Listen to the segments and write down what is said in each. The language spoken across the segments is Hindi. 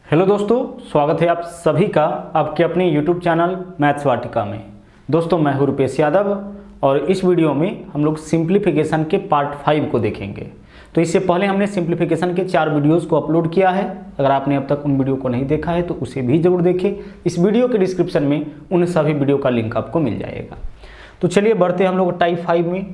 हेलो दोस्तों, स्वागत है आप सभी का आपके अपने YouTube चैनल मैथ्स वाटिका में। दोस्तों मैं हूं रुपेश यादव और इस वीडियो में हम लोग सिंप्लीफिकेशन के पार्ट 5 को देखेंगे। तो इससे पहले हमने सिंप्लीफिकेशन के 4 वीडियोस को अपलोड किया है। अगर आपने अब तक उन वीडियो को नहीं देखा है तो उसे भी जरूर देखें। इस वीडियो के डिस्क्रिप्शन में उन सभी वीडियो का लिंक आपको मिल जाएगा। तो चलिए बढ़ते हम लोग टाइप 5 में।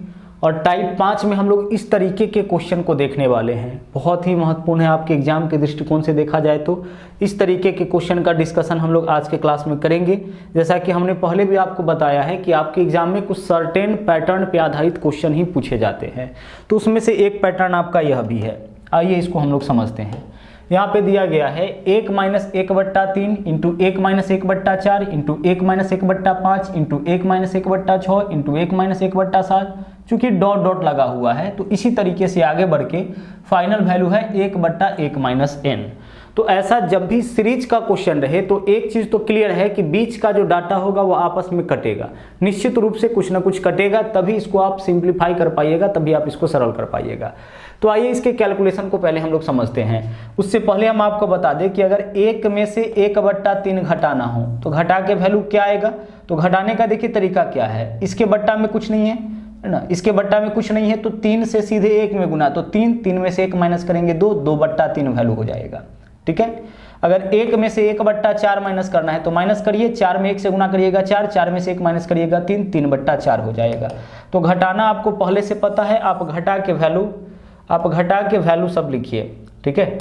और टाइप 5 में हम लोग इस तरीके के क्वेश्चन को देखने वाले हैं। बहुत ही महत्वपूर्ण है आपके एग्जाम के दृष्टिकोण से देखा जाए तो इस तरीके के क्वेश्चन का डिस्कशन हम लोग आज के क्लास में करेंगे। जैसा कि हमने पहले भी आपको बताया है कि आपके एग्जाम में कुछ सर्टेन पैटर्न पे आधारित क्वेश्चन ही पूछे जाते हैं। तो उसमें से एक पैटर्न आपका यह भी है। आइए इसको हम लोग समझते हैं। यहाँ पे दिया गया है 1 - 1/3 इंटू 1 - 1/4 इंटू 1 - 1/5 इंटू 1 - 1/6 इंटू 1 - 1/7। चूंकि डॉट डॉट लगा हुआ है तो इसी तरीके से आगे बढ़ के फाइनल वैल्यू है 1/1 - n। तो ऐसा जब भी सीरीज का क्वेश्चन रहे तो एक चीज तो क्लियर है कि बीच का जो डाटा होगा वो आपस में कटेगा, निश्चित रूप से कुछ ना कुछ कटेगा, तभी इसको आप सिंप्लीफाई कर पाइएगा, तभी आप इसको सरल कर पाइएगा। तो आइए इसके कैलकुलेशन को पहले हम लोग समझते हैं। उससे पहले हम आपको बता दें कि अगर 1 में से 1/3 घटाना हो तो घटा के वैल्यू क्या आएगा। तो घटाने का देखिए तरीका क्या है। इसके बट्टा में कुछ नहीं है ना, इसके बट्टा में कुछ नहीं है तो 3 से सीधे 1 में गुना, तो 3 में से 1 माइनस करेंगे 2/3 वैल्यू हो जाएगा। ठीक है। अगर 1 में से 1/4 माइनस करना है तो माइनस करिए, 4 में 1 से गुना करिएगा 4 में से 1 माइनस करिएगा 3/4 हो जाएगा। तो घटाना आपको पहले से पता है, आप घटा के वैल्यू सब लिखिए। ठीक है।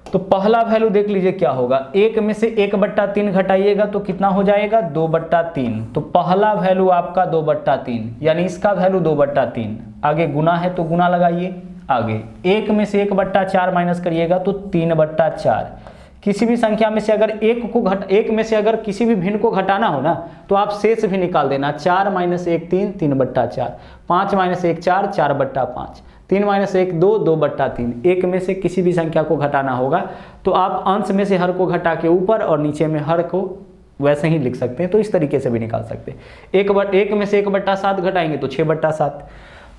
तो पहला वैल्यू देख लीजिए क्या होगा। 1 में से 1/3 घटाइएगा तो कितना हो जाएगा 2/3। तो पहला वैल्यू आपका 2/3, यानी इसका वैल्यू 2/3। आगे गुना है तो गुना लगाइए। आगे 1 में से 1/4 माइनस करिएगा तो 3/4। किसी भी संख्या में से अगर 1 में से अगर किसी भी भिन्न को घटाना हो ना तो आप शेष भी निकाल देना। 4 - 1 3, 3/4। 5 - 1 4, 4/5। 3 - 1 2, 2/3। 1 में से किसी भी संख्या को घटाना होगा तो आप अंश में से हर को घटा के ऊपर और नीचे में हर को वैसे ही लिख सकते हैं। तो इस तरीके से भी निकाल सकते हैं। 1 में से 1/7 घटाएंगे तो 6/7।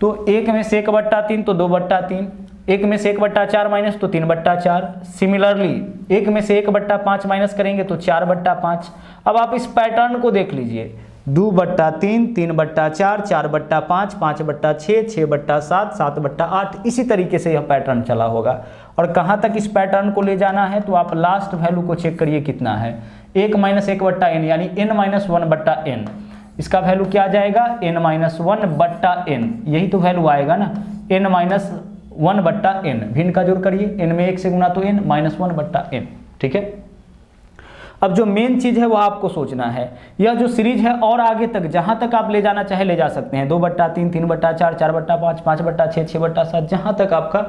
तो 1 में से 1/3 तो 2/3। 1 में से 1/4 माइनस तो 3/4। सिमिलरली 1 में से 1/5 माइनस करेंगे तो 4/5। अब आप इस पैटर्न को देख लीजिए। 2/3, 3/4, 4/5, 5/6, 6/7, 7/8। इसी तरीके से यह पैटर्न चला होगा। और कहाँ तक इस पैटर्न को ले जाना है तो आप लास्ट वैल्यू को चेक करिए कितना है। 1 - 1/n यानी n - 1/n। इसका वैल्यू क्या आ जाएगा n - 1/n। यही तो वैल्यू आएगा ना, n - 1/n। भिन्न का जोड़ करिए, n में 1 से गुना तो n - 1/n। ठीक है। अब जो मेन चीज है वो आपको सोचना है, यह जो सीरीज है और आगे तक जहां तक आप ले जाना चाहे ले जा सकते हैं। 2/3, 3/4, 4/5, 5/6, 6/7, जहां तक आपका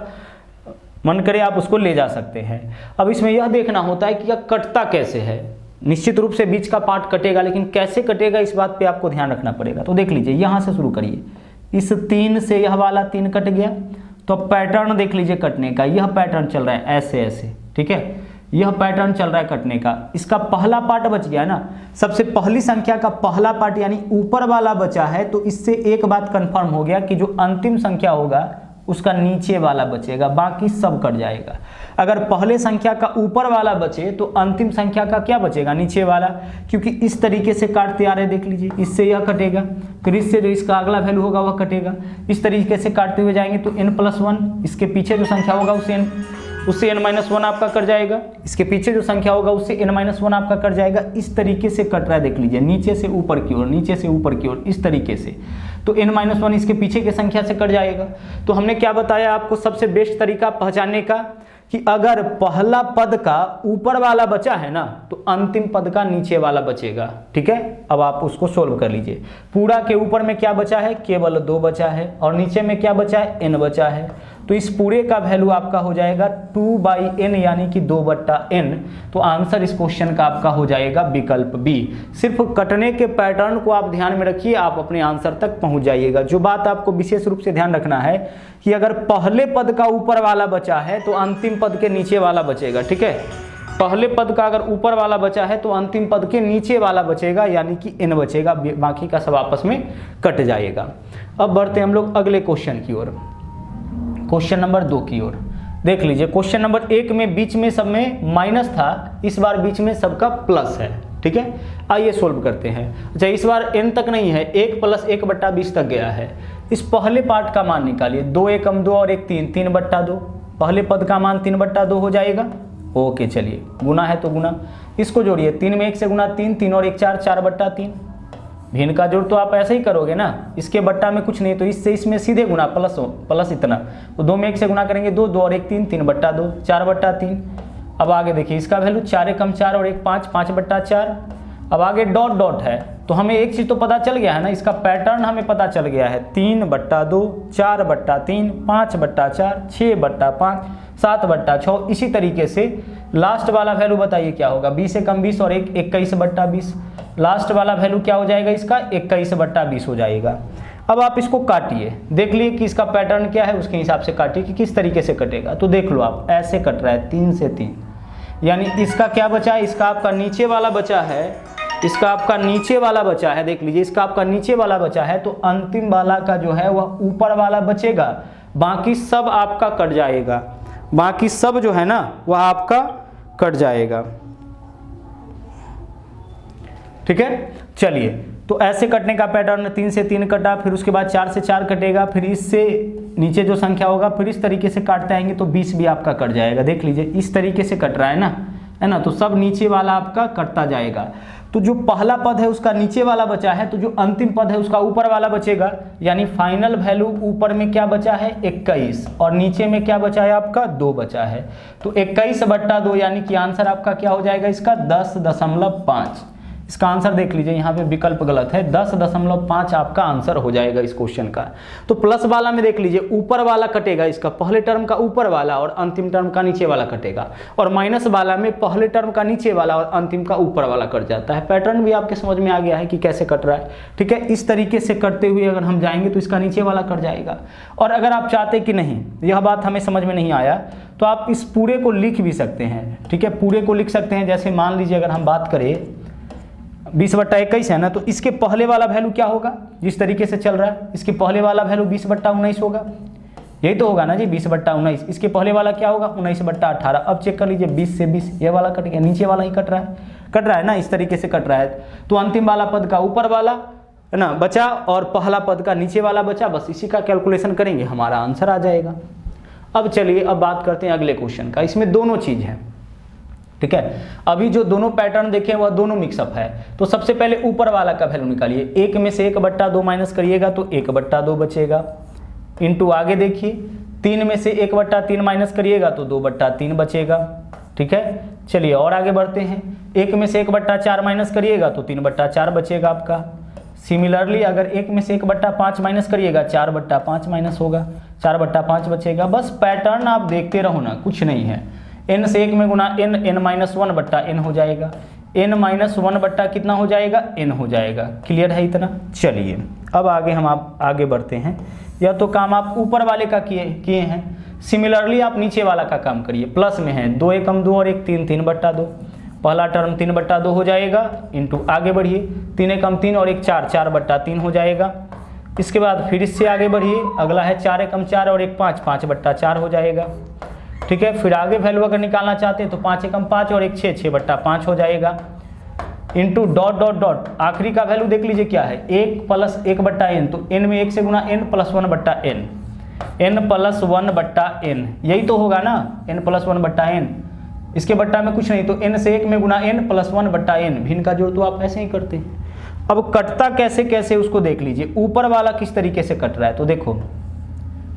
मन करे आप उसको ले जा सकते हैं। अब इसमें यह देखना होता है कि यह कटता कैसे है। निश्चित रूप से बीच का पार्ट कटेगा, लेकिन कैसे कटेगा इस बात पे आपको ध्यान रखना पड़ेगा। तो देख लीजिए, यहां से शुरू करिए। इस 3 से यह वाला 3 कट गया तो पैटर्न देख लीजिए कटने का। यह पैटर्न चल रहा है ऐसे ऐसे। ठीक है, यह पैटर्न चल रहा है कटने का। इसका पहला पार्ट बच गया ना, सबसे पहली संख्या का पहला पार्ट यानी ऊपर वाला बचा है। तो इससे एक बात कंफर्म हो गया कि जो अंतिम संख्या होगा उसका नीचे वाला बचेगा, बाकी सब कट जाएगा। अगर पहले संख्या का ऊपर वाला बचे तो अंतिम संख्या का क्या बचेगा नीचे वाला, क्योंकि इस तरीके से काटते आ रहे। देख लीजिए, इससे यह कटेगा, फिर इससे जो इसका अगला वैल्यू होगा वह कटेगा। इस तरीके से काटते हुए जाएंगे तो n+1, इसके पीछे जो संख्या होगा उससे n-1 आपका कट जाएगा। इसके पीछे जो संख्या होगा उससे n-1 आपका कट जाएगा। इस तरीके से कट रहा है। देख लीजिए, नीचे से ऊपर की ओर, नीचे से ऊपर की ओर, इस तरीके से। तो n-1 इसके पीछे की संख्या से कट जाएगा। तो हमने क्या बताया आपको सबसे बेस्ट तरीका पहचानने का, कि अगर पहला पद का ऊपर वाला बचा है ना तो अंतिम पद का नीचे वाला बचेगा। ठीक है। अब आप उसको सोल्व कर लीजिए। पूरा के ऊपर में क्या बचा है, केवल 2 बचा है, और नीचे में क्या बचा है, n बचा है। तो इस पूरे का वैल्यू आपका हो जाएगा 2/n यानी कि 2/n। तो आंसर इस क्वेश्चन का आपका हो जाएगा विकल्प बी। सिर्फ कटने के पैटर्न को आप ध्यान में रखिए, आप अपने आंसर तक पहुंच जाइएगा। जो बात आपको विशेष रूप से ध्यान रखना है कि अगर पहले पद का ऊपर वाला बचा है तो अंतिम पद के नीचे वाला बचेगा। ठीक है। पहले पद का अगर ऊपर वाला बचा है तो अंतिम पद के नीचे वाला बचेगा, यानी कि n बचेगा, बाकी का सब आपस में कट जाएगा। अब बढ़ते हम लोग अगले क्वेश्चन की ओर, क्वेश्चन नंबर 2 की ओर। देख लीजिए क्वेश्चन नंबर 1 में बीच में सब में माइनस था, इस बार बीच में सबका प्लस है। ठीक है, आइए सोल्व करते हैं। अच्छा, इस बार n तक नहीं है, 1 + 1/20 तक गया है। इस पहले पार्ट का मान निकालिए, 2 × 2 और 1 3, 3/2। पहले पद का मान 3/2 हो जाएगा। ओके, चलिए गुना है तो गुना, इसको जोड़िए, 3 में 1 से गुना 3, 3 और 1 4, 4/3। भिन्न का जोड़ तो आप ऐसे ही करोगे ना, इसके बट्टा में कुछ नहीं तो इससे इसमें सीधे गुना, प्लस इतना, तो 2 में 1 से गुना करेंगे 2, 2 और 1 3, 3/2, 4/3। अब आगे देखिए, इसका वैल्यू 4 × 4 और 1 5, 5/4। अब आगे डॉट डॉट है, तो हमें एक चीज़ तो पता चल गया है ना, इसका पैटर्न हमें पता चल गया है, 3/2, 4/3, 5/4, 6/5, 7/6। इसी तरीके से लास्ट वाला वैल्यू बताइए क्या होगा, 20 से कम 20 और 1 21/20। लास्ट वाला वैल्यू क्या हो जाएगा इसका, 21/20 हो जाएगा। अब आप इसको काटिए, देख लिए कि इसका पैटर्न क्या है, उसके हिसाब से काटिए कि किस तरीके से कटेगा। तो देख लो आप, ऐसे कट रहा है 3 से 3, यानी इसका क्या बचा है, इसका आपका नीचे वाला बचा है, इसका आपका नीचे वाला बचा है। देख लीजिए, इसका आपका नीचे वाला बचा है, तो अंतिम वाला का जो है वह ऊपर वाला बचेगा, बाकी सब आपका कट जाएगा। बाकी सब जो है ना वह आपका कट जाएगा। ठीक है, चलिए, तो ऐसे कटने का पैटर्न, 3 से 3 कटा, फिर उसके बाद 4 से 4 कटेगा, फिर इससे नीचे जो संख्या होगा फिर इस तरीके से काटते आएंगे तो 20 भी आपका कट जाएगा। देख लीजिए, इस तरीके से कट रहा है ना, तो सब नीचे वाला आपका कटता जाएगा। तो जो पहला पद है उसका नीचे वाला बचा है, तो जो अंतिम पद है उसका ऊपर वाला बचेगा, यानी फाइनल वैल्यू ऊपर में क्या बचा है 21 और नीचे में क्या बचा है आपका 2 बचा है। तो 21/2 यानी कि आंसर आपका क्या हो जाएगा इसका 10.5। इसका आंसर देख लीजिए, यहाँ पे विकल्प गलत है, 10.5 आपका आंसर हो जाएगा इस क्वेश्चन का। तो प्लस वाला में देख लीजिए, ऊपर वाला कटेगा इसका, पहले टर्म का ऊपर वाला और अंतिम टर्म का नीचे वाला कटेगा, और माइनस वाला में पहले टर्म का नीचे वाला और अंतिम का ऊपर वाला कट जाता है। पैटर्न भी आपके समझ में आ गया है कि कैसे कट रहा है। ठीक है, इस तरीके से करते हुए अगर हम जाएंगे तो इसका नीचे वाला कट जाएगा। और अगर आप चाहते कि नहीं, यह बात हमें समझ में नहीं आया, तो आप इस पूरे को लिख भी सकते हैं। ठीक है, पूरे को लिख सकते हैं। जैसे मान लीजिए अगर हम बात करें 20/21 है ना, तो इसके पहले वाला वैल्यू क्या होगा, जिस तरीके से चल रहा है इसके पहले वाला वैल्यू 20/19 होगा, यही तो होगा ना जी, 20/19। इसके पहले वाला क्या होगा 19/18। अब चेक कर लीजिए, 20 से 20 ये वाला कट गया, नीचे वाला ही कट रहा है ना, इस तरीके से कट रहा है। तो अंतिम वाला पद का ऊपर वाला है ना बचा और पहला पद का नीचे वाला बचा, बस इसी का कैलकुलेशन करेंगे, हमारा आंसर आ जाएगा। अब चलिए, अब बात करते हैं अगले क्वेश्चन का। इसमें दोनों चीज है। ठीक है, अभी जो दोनों पैटर्न देखे वह दोनों मिक्सअप है। तो सबसे पहले ऊपर वाला का वैल्यू निकालिए, 1 में से 1/2 माइनस करिएगा तो 1/2 बचेगा, इंटू आगे देखिए 3 में से 1/3 माइनस करिएगा तो 2/3 बचेगा। ठीक है, चलिए और आगे बढ़ते हैं, 1 में से 1/4 माइनस करिएगा तो 3/4 बचेगा आपका। सिमिलरली अगर 1 में से 1/5 माइनस करिएगा 4/5 माइनस होगा, 4/5 बचेगा। बस पैटर्न आप देखते रहो ना, कुछ नहीं है। n से 1 में गुना n, n-1/n हो जाएगा, n-1 कितना हो जाएगा n हो जाएगा। क्लियर है इतना? चलिए अब आगे हम आप आगे बढ़ते हैं। यह तो काम आप ऊपर वाले का किए हैं, सिमिलरली आप नीचे वाला का काम करिए। प्लस में है 2 × 2 और 1 3, 3/2। पहला टर्म 3/2 हो जाएगा, इंटू आगे बढ़िए 3 × 3 और 1 4, 4/3 हो जाएगा। इसके बाद फिर इससे आगे बढ़िए, अगला है 4 × 4 और 1 5, 5/4 हो जाएगा। ठीक है, फिर आगे वैल्यू अगर निकालना चाहते हैं तो 5 × 5 और 1 6, 6/5 हो जाएगा, इंटू डॉट डॉट डॉट आखिरी का वैल्यू देख लीजिए क्या है 1 + 1/n। तो n में 1 से गुना n + 1/n, n + 1/n, यही तो होगा ना, n + 1/n। इसके बट्टा में कुछ नहीं, तो n से 1 में गुना n + 1/n। भिन्न का जोड़ तो आप ऐसे ही करते हैं। अब कटता कैसे कैसे उसको देख लीजिए। ऊपर वाला किस तरीके से कट रहा है, तो देखो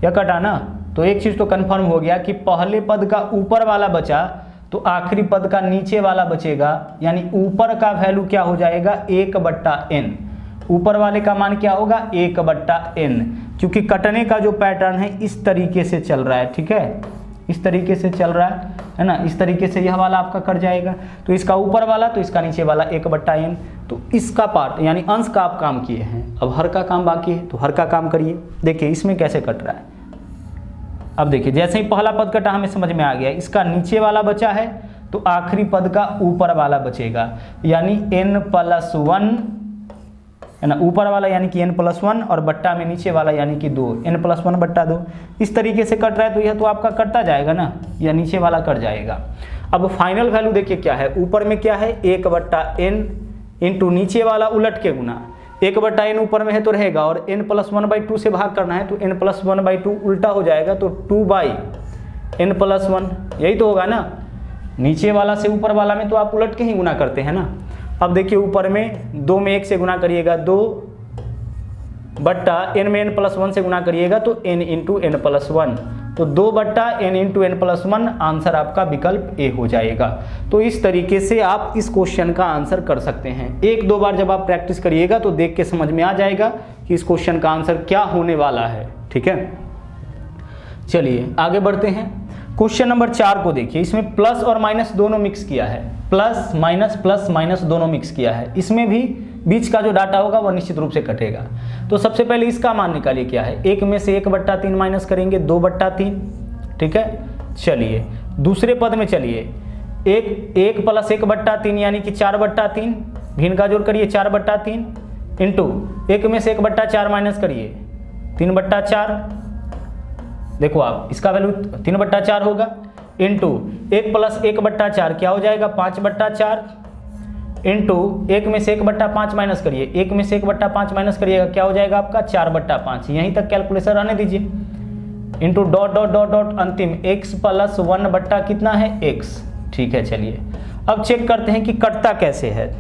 यह कटा ना, तो एक चीज तो कंफर्म हो गया कि पहले पद का ऊपर वाला बचा तो आखिरी पद का नीचे वाला बचेगा, यानी ऊपर का वैल्यू क्या हो जाएगा 1/n। ऊपर वाले का मान क्या होगा 1/n, क्योंकि कटने का जो पैटर्न है इस तरीके से चल रहा है। ठीक है, इस तरीके से चल रहा है ना, इस तरीके से यह वाला आपका कट जाएगा। तो इसका ऊपर वाला तो इसका नीचे वाला 1/n। तो इसका पार्ट यानी अंश का आप काम किए हैं, अब हर का काम बाकी है, तो हर का काम करिए। देखिए इसमें कैसे कट रहा है। अब देखिए जैसे ही पहला पद कटा हमें समझ में आ गया, इसका नीचे वाला बचा है तो आखिरी पद का ऊपर वाला बचेगा, यानी n + 1 है ना, ऊपर वाला यानी कि n+1 और बट्टा में नीचे वाला यानी कि 2, n+1/2। इस तरीके से कट रहा है तो यह तो आपका कटता जाएगा ना, या नीचे वाला कट जाएगा। अब फाइनल वैल्यू देखिए क्या है, ऊपर में क्या है 1/n इंटू नीचे वाला उलट के गुना, 1/n ऊपर में है तो रहेगा, और n+1/2 से भाग करना है तो n+1/2 उल्टा हो जाएगा तो 2/n+1, यही तो होगा ना। नीचे वाला से ऊपर वाला में तो आप उलट के ही गुना करते हैं ना। अब देखिए ऊपर में 2 में 1 से गुना करिएगा 2 बट्टा n में n+1 से गुना करिएगा तो n इंटू n+1, तो 2/n इंटू n+1 आंसर आपका विकल्प ए हो जाएगा। तो इस तरीके से आप इस क्वेश्चन का आंसर कर सकते हैं। 1-2 बार जब आप प्रैक्टिस करिएगा तो देख के समझ में आ जाएगा कि इस क्वेश्चन का आंसर क्या होने वाला है। ठीक है, चलिए आगे बढ़ते हैं। क्वेश्चन नंबर 4 को देखिए, इसमें प्लस और माइनस दोनों मिक्स किया है, प्लस माइनस दोनों मिक्स किया है। इसमें भी बीच का जो डाटा होगा वह निश्चित रूप से कटेगा। तो सबसे पहले इसका मान निकालिए क्या है, 1 में से 1/3 माइनस करेंगे 2/3। ठीक है, चलिए दूसरे पद में चलिए 1 + 1/3 यानी कि 4/3, भिन्न का जोड़ करिए 4/3 इंटू 1 में से 1/4 माइनस करिए 3/4। देखो आप इसका वैल्यू 3/4 होगा, इंटू 1 + 1/4 क्या हो जाएगा 5/4, इंटू 1 में से 1/5 माइनस करिए, 1 में से 1/5 माइनस करिएगा क्या हो जाएगा आपका 4/5। यहीं तक कैलकुलेशन रहने दीजिए, into dot dot dot dot अंतिम x + 1 बट्टा कितना है x। ठीक है, चलिए अब चेक करते हैं कि कटता कैसे है।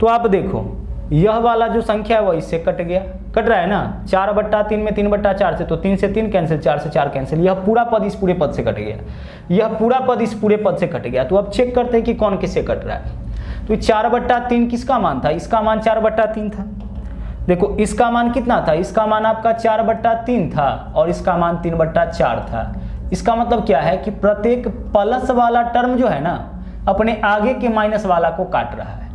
तो आप देखो यह वाला जो संख्या है वह इससे कट गया, कट रहा है ना 4/3 में 3/4 से, तो 3 से 3 कैंसिल, 4 से 4 कैंसिल, यह पूरा पद इस पूरे पद से कट गया, यह पूरा पद इस पूरे पद से कट गया। तो अब चेक करते हैं कि कौन किससे कट रहा है। तो 4/3 किसका मान था, इसका मान 4/3 था। देखो इसका मान कितना था, इसका मान आपका 4/3 था और इसका मान 3/4 था। इसका मतलब क्या है कि प्रत्येक प्लस वाला टर्म जो है ना अपने आगे के माइनस वाला को काट रहा है,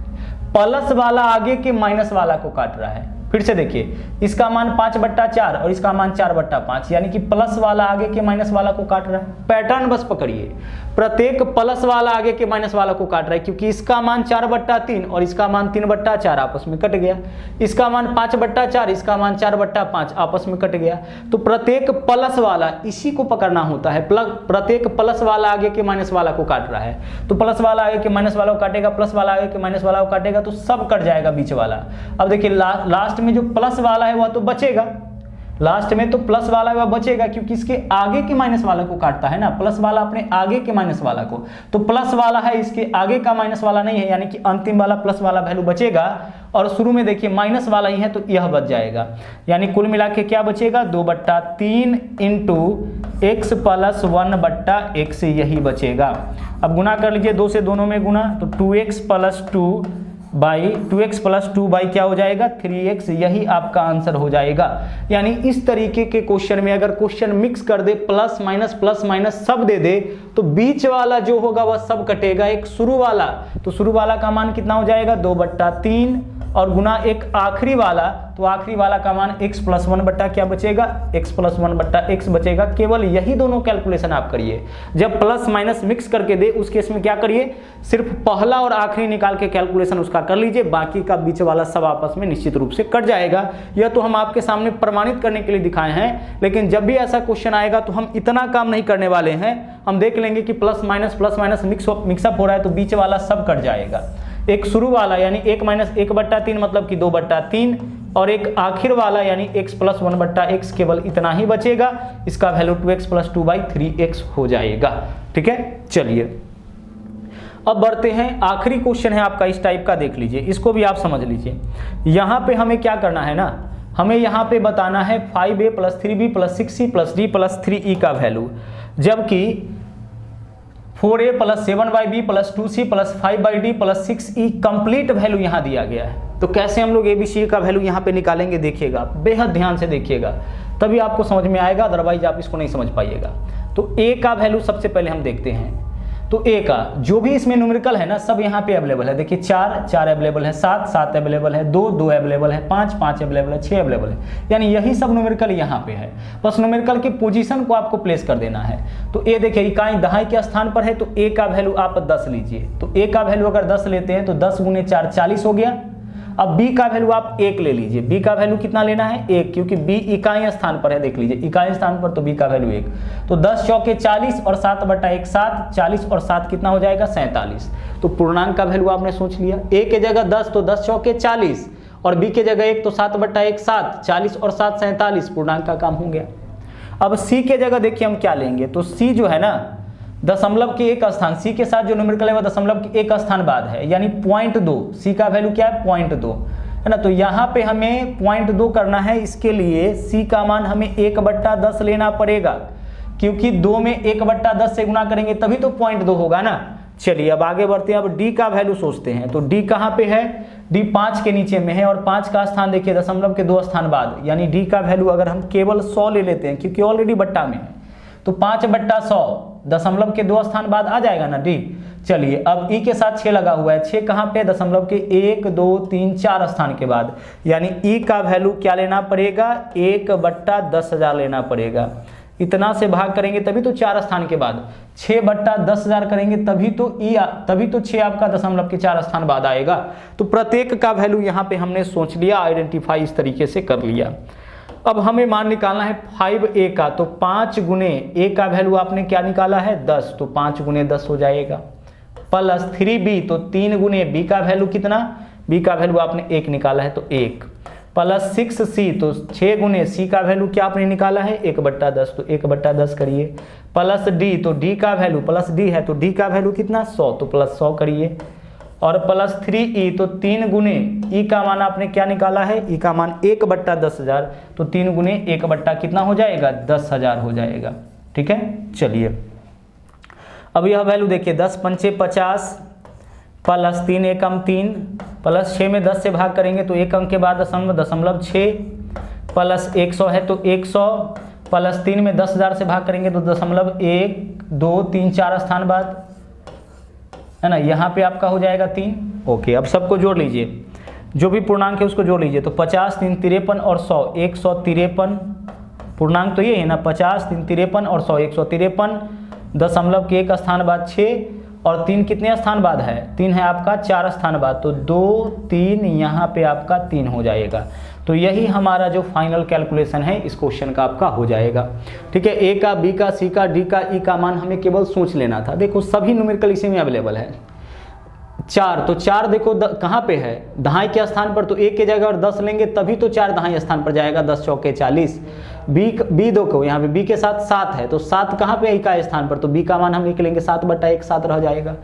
प्लस वाला आगे के माइनस वाला को काट रहा है। फिर से देखिए इसका मान 5/4 और इसका मान 4/5, यानी कि प्लस वाला आगे के माइनस वाला को काट रहा है। पैटर्न बस पकड़िए, प्रत्येक प्लस वाला आगे के माइनस वाला को काट रहा है, क्योंकि इसका मान 4/3 और इसका मान 3/4 आपस में कट गया, इसका मान 5/4 इसका मान 4/5 आपस में कट गया। तो प्रत्येक प्लस वाला इसी को पकड़ना होता है, प्रत्येक प्लस वाला आगे के माइनस वाला को काट रहा है। तो प्लस वाला आगे के माइनस वाला को काटेगा, प्लस वाला आगे के माइनस वाला को काटेगा, तो सब कट जाएगा बीच वाला। अब देखिए लास्ट में जो प्लस वाला है वह तो बचेगा, लास्ट में तो प्लस वाला वह बचेगा, क्योंकि इसके आगे के माइनस वाला को काटता है ना, प्लस वाला अपने आगे के माइनस वाला को, तो प्लस वाला है इसके आगे का माइनस वाला नहीं है, यानी कि अंतिम वाला प्लस वाला वैल्यू बचेगा और शुरू में देखिए माइनस वाला ही है तो यह बच जाएगा। यानी कुल मिला के क्या बचेगा 2/3 इंटू x + 1/x यही बचेगा। अब गुना कर लीजिए, 2 से दोनों में गुना, तो 2x + 2 बाई क्या हो जाएगा 3x, यही आपका आंसर हो जाएगा। यानी इस तरीके के क्वेश्चन में अगर क्वेश्चन मिक्स कर दे, प्लस माइनस सब दे दे, तो बीच वाला जो होगा वह सब कटेगा। एक शुरू वाला, तो शुरू वाला का मान कितना हो जाएगा 2/3 और गुना एक आखिरी वाला, तो आखिरी वाला का मान x + 1 बट्टा क्या बचेगा x + 1/x बचेगा। केवल यही दोनों कैलकुलेशन आप करिए। जब प्लस माइनस मिक्स करके दे उस केस में क्या करिए, सिर्फ पहला और आखिरी निकाल के कैलकुलेशन उसका कर लीजिए, बाकी का बीच वाला सब आपस में निश्चित रूप से कट जाएगा। यह तो हम आपके सामने प्रमाणित करने के लिए दिखाए हैं, लेकिन जब भी ऐसा क्वेश्चन आएगा तो हम इतना काम नहीं करने वाले हैं। हम देख लेंगे कि प्लस माइनस मिक्सअप हो रहा है तो बीच वाला सब कट जाएगा। एक शुरू वाला यानी 1 - 1/3 मतलब कि 2/3 और एक आखिर वाला यानी x + 1/x, केवल इतना ही बचेगा। इसका वैल्यू 2x + 2/3x हो जाएगा। ठीक है, चलिए अब बढ़ते हैं। आखिरी क्वेश्चन है आपका इस टाइप का, देख लीजिए, इसको भी आप समझ लीजिए। यहाँ पे हमें क्या करना है ना, हमें यहाँ पे बताना है 5a + 3b + 6c + d + 3e का वैल्यू, जबकि 4a + 7yb + 2c + 5d + 6e complete value यहाँ दिया गया है। तो कैसे हम लोग abc का वैल्यू यहाँ पे निकालेंगे, देखिएगा, बेहद ध्यान से देखिएगा, तभी आपको समझ में आएगा, अदरवाइज आप इसको नहीं समझ पाइएगा। तो a का वैल्यू सबसे पहले हम देखते हैं। तो a का जो भी इसमें न्यूमेरिकल है ना सब यहाँ पे अवेलेबल है। देखिए 4 अवेलेबल है, 7 अवेलेबल है, 2 अवेलेबल है, 5 अवेलेबल है, 6 अवेलेबल है, यानी यही सब न्यूमेरिकल यहाँ पे है। बस न्यूमेरिकल की पोजीशन को आपको प्लेस कर देना है। तो a देखिए इकाई दहाई के स्थान पर है, तो a का वैल्यू आप 10 लीजिए। तो a का वैल्यू अगर 10 लेते हैं तो 10 × 4 40 हो गया। अब b का वैल्यू आप 1 ले लीजिए, b का वैल्यू कितना लेना है 1, क्योंकि b इकाई स्थान पर है, देख लीजिए इकाई स्थान पर, तो b का वैल्यू 1। तो 10 चौके 40 और 7/1 7, 40 और 7 कितना हो जाएगा 47। तो पूर्णांक का वैल्यू आपने सोच लिया, a के जगह 10 तो 10 चौके 40 और b के जगह 1 तो 7/1 7, 40 और 7 47, पूर्णांक का काम हो गया। अब c के जगह देखिए हम क्या लेंगे, तो c जो है ना दशमलव के एक स्थान, c के साथ जो न्यूमेरिकल है वो दशमलव के एक स्थान बाद है, यानी 0.2, c का वैल्यू क्या है 0.2 है ना। तो यहाँ पे हमें 0.2 करना है, इसके लिए c का मान हमें 1/10 लेना पड़ेगा, क्योंकि 2 में 1/10 से गुना करेंगे तभी तो 0.2 होगा ना। चलिए अब आगे बढ़ते हैं, अब d का वैल्यू सोचते हैं। तो d कहाँ पे है, d 5 के नीचे में है और 5 का स्थान देखिए दशमलव के 2 स्थान बाद, यानी d का वैल्यू अगर हम केवल 100 ले लेते हैं, क्योंकि ऑलरेडी बट्टा में है, तो 5/100 दशमलव के 2 स्थान बाद आ जाएगा ना d। चलिए अब e के साथ 6 लगा हुआ है, 6 कहाँ पे दशमलव के 1 2 3 4 स्थान के बाद, यानी e का वैल्यू क्या लेना पड़ेगा 1/10,000 लेना पड़ेगा। इतना से भाग करेंगे तभी तो 4 स्थान के बाद, 6/10,000 करेंगे तभी तो 6 आपका दशमलव के 4 स्थान बाद आएगा। तो प्रत्येक का वैल्यू यहाँ पे हमने सोच लिया, आइडेंटिफाई इस तरीके से कर लिया। अब हमें मान निकालना है 5a का, तो 5 गुने a का वैल्यू आपने क्या निकाला है 10, तो 5 गुने 10 हो जाएगा, प्लस 3b, तो 3 गुने b का वैल्यू कितना, b का वैल्यू आपने 1 निकाला है तो 1, प्लस 6c, तो 6 गुने c का वैल्यू क्या आपने निकाला है 1/10, तो 1/10 करिए, प्लस d, तो d का वैल्यू प्लस d है तो d का वैल्यू कितना 100, तो प्लस 100 करिए, और प्लस 3e, तो 3 गुने e का मान आपने क्या निकाला है, e का मान 1/10,000, तो 3 गुने 1/ कितना हो जाएगा 10,000 हो जाएगा। ठीक है, चलिए अब यह वैल्यू देखिए 10 पंचे 50, प्लस 3 एकम 3, प्लस 6 में 10 से भाग करेंगे तो एक अंक के बाद दशमलव 6, प्लस 100 है तो 100, प्लस 3 में 10,000 से भाग करेंगे तो दशमलव 1 2 3 4 स्थान बाद है ना, यहाँ पे आपका हो जाएगा 3। ओके, अब सबको जोड़ लीजिए, जो भी पूर्णांक है उसको जोड़ लीजिए, तो 50 3 53 और 100 153, पूर्णांक तो ये है ना 50 3 53 और 100 153, दशमलव के एक स्थान बाद 6 और 3 कितने स्थान बाद है, 3 है आपका 4 स्थान बाद, तो 2 3 यहाँ पे आपका 3 हो जाएगा। तो यही हमारा जो फाइनल कैलकुलेशन है इस क्वेश्चन का आपका हो जाएगा। ठीक है, ए का, बी का, सी का, डी का, ई का मान हमें केवल सोच लेना था। देखो सभी न्यूमेरिकल इसी में अवेलेबल है। 4, तो 4 देखो कहाँ पे है, दहाई के स्थान पर, तो एक के जगह और 10 लेंगे तभी तो 4 दहाई स्थान पर जाएगा, 10 चौके 40। बी देखो यहाँ पे बी के साथ 7 है, तो 7 कहाँ पे इकाई स्थान पर, तो बी का मान हम 1 लेंगे, 7/1 7 रह जाएगा।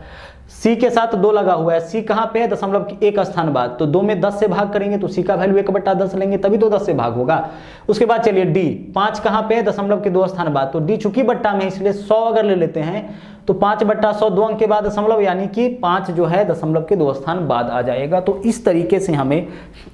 सी के साथ 2 लगा हुआ है, सी कहाँ पे है दशमलव के 1 स्थान बाद, तो 2 में 10 से भाग करेंगे तो सी का वैल्यू 1/10 लेंगे तभी तो 10 से भाग होगा। उसके बाद चलिए डी 5 कहाँ पे है दशमलव के 2 स्थान बाद, तो डी चूंकि बट्टा में इसलिए 100 अगर ले लेते हैं तो 5/100 2 अंक के बाद दशमलव, यानी कि 5 जो है दशमलव के 2 स्थान बाद आ जाएगा। तो इस तरीके से हमें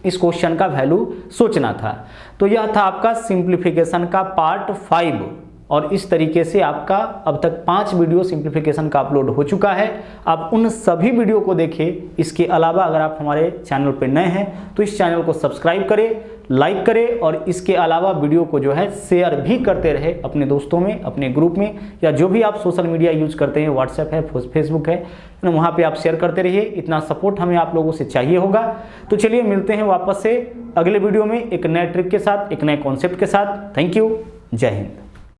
इस क्वेश्चन का वैल्यू सोचना था। तो यह था आपका सिंप्लीफिकेशन का पार्ट 5, और इस तरीके से आपका अब तक 5 वीडियो सिंप्लीफिकेशन का अपलोड हो चुका है। आप उन सभी वीडियो को देखें। इसके अलावा अगर आप हमारे चैनल पर नए हैं तो इस चैनल को सब्सक्राइब करें, लाइक करें, और इसके अलावा वीडियो को जो है शेयर भी करते रहे अपने दोस्तों में, अपने ग्रुप में, या जो भी आप सोशल मीडिया यूज करते हैं, व्हाट्सएप है, फेसबुक है, वहाँ पे आप शेयर करते रहिए। इतना सपोर्ट हमें आप लोगों से चाहिए होगा। तो चलिए मिलते हैं वापस से अगले वीडियो में एक नए ट्रिक के साथ, एक नए कॉन्सेप्ट के साथ। थैंक यू, जय हिंद।